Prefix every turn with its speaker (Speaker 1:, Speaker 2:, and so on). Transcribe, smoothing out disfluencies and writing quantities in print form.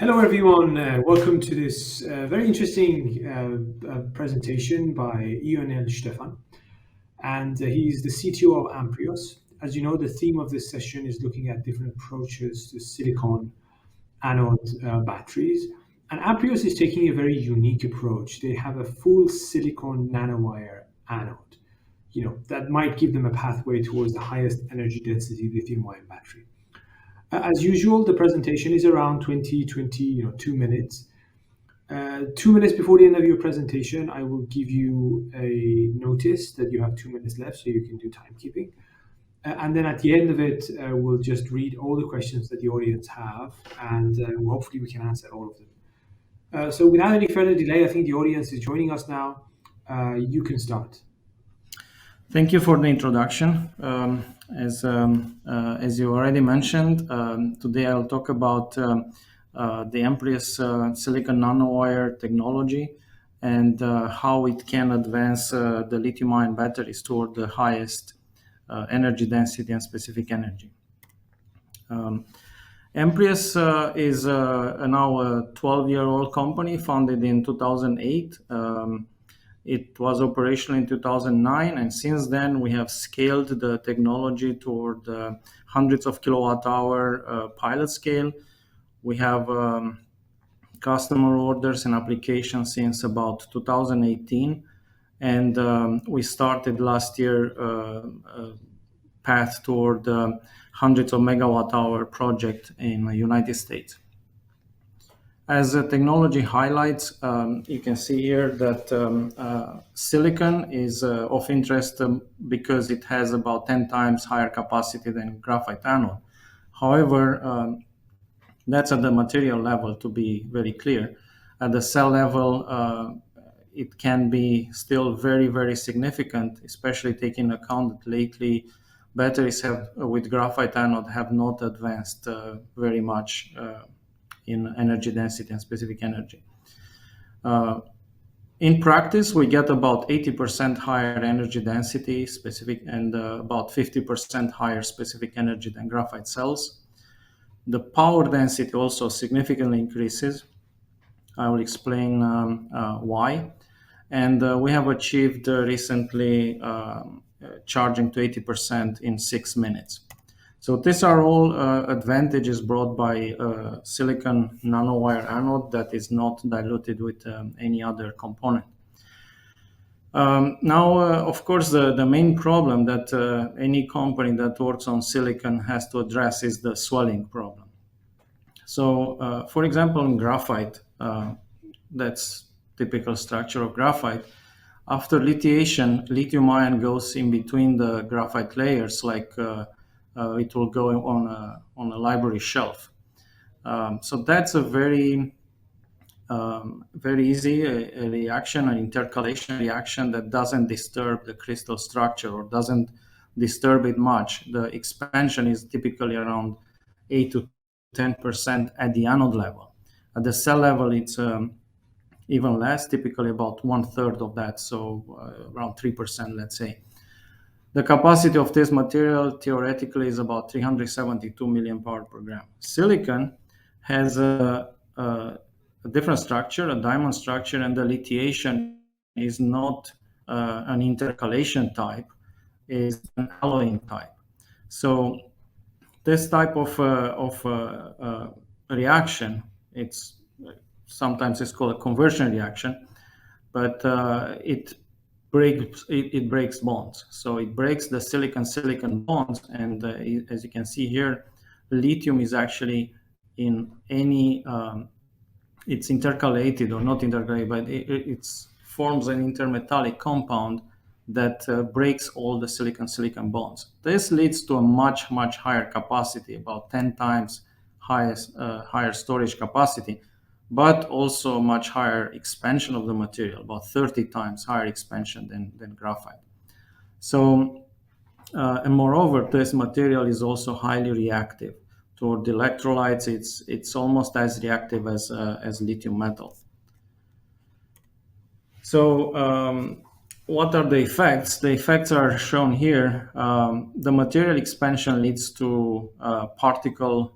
Speaker 1: Hello, everyone. Welcome to this very interesting presentation by Ionel Stefan. And he's the CTO of Amprius. As you know, the theme of this session is looking at different approaches to silicon anode batteries. And Amprius is taking a very unique approach. They have a full silicon nanowire anode. That might give them a pathway towards the highest energy density lithium-ion battery. As usual, the presentation is around 2 minutes. 2 minutes before the end of your presentation, I will give you a notice that you have 2 minutes left so you can do timekeeping. And then at the end of it, we'll just read all the questions that the audience have, and hopefully we can answer all of them. So without any further delay, I think the audience is joining us now. You can start.
Speaker 2: Thank you for the introduction. As you already mentioned, today I'll talk about the Amprius silicon nanowire technology and how it can advance the lithium-ion batteries toward the highest energy density and specific energy. Amprius is now a 12-year-old company founded in 2008. It was operational in 2009, and since then we have scaled the technology toward hundreds of kilowatt-hour pilot scale. We have customer orders and applications since about 2018, and we started last year path toward hundreds of megawatt-hour project in the United States. As the technology highlights, you can see here that silicon is of interest because it has about 10 times higher capacity than graphite anode. However, that's at the material level, to be very clear. At the cell level, it can be still very, very significant, especially taking into account that lately batteries with graphite anode have not advanced very much in energy density and specific energy. In practice, we get about 80% higher energy density specific and about 50% higher specific energy than graphite cells. The power density also significantly increases. I will explain why. And we have achieved recently charging to 80% in 6 minutes. So these are all advantages brought by silicon nanowire anode that is not diluted with any other component. Now, of course, the main problem that any company that works on silicon has to address is the swelling problem. So, for example, in graphite, that's typical structure of graphite. After lithiation, lithium-ion goes in between the graphite layers like it will go on a library shelf. So that's a very easy reaction, an intercalation reaction that doesn't disturb the crystal structure or doesn't disturb it much. The expansion is typically around 8 to 10% at the anode level. At the cell level, it's even less, typically about 1/3 of that, so around 3%, let's say. The capacity of this material theoretically is about 372 million power per gram. Silicon has a different structure, a diamond structure, and the lithiation is not an intercalation type, is an alloying type. So this type of reaction, sometimes it's called a conversion reaction, but it breaks bonds. So it breaks the silicon-silicon bonds, and as you can see here, lithium is actually in any, it's intercalated or not intercalated, but it forms an intermetallic compound that breaks all the silicon-silicon bonds. This leads to a much higher capacity, about 10 times higher storage capacity, but also much higher expansion of the material, about 30 times higher expansion than graphite. So, and moreover, this material is also highly reactive. Toward the electrolytes, it's almost as reactive as lithium metal. So, what are the effects? The effects are shown here. The material expansion leads to particle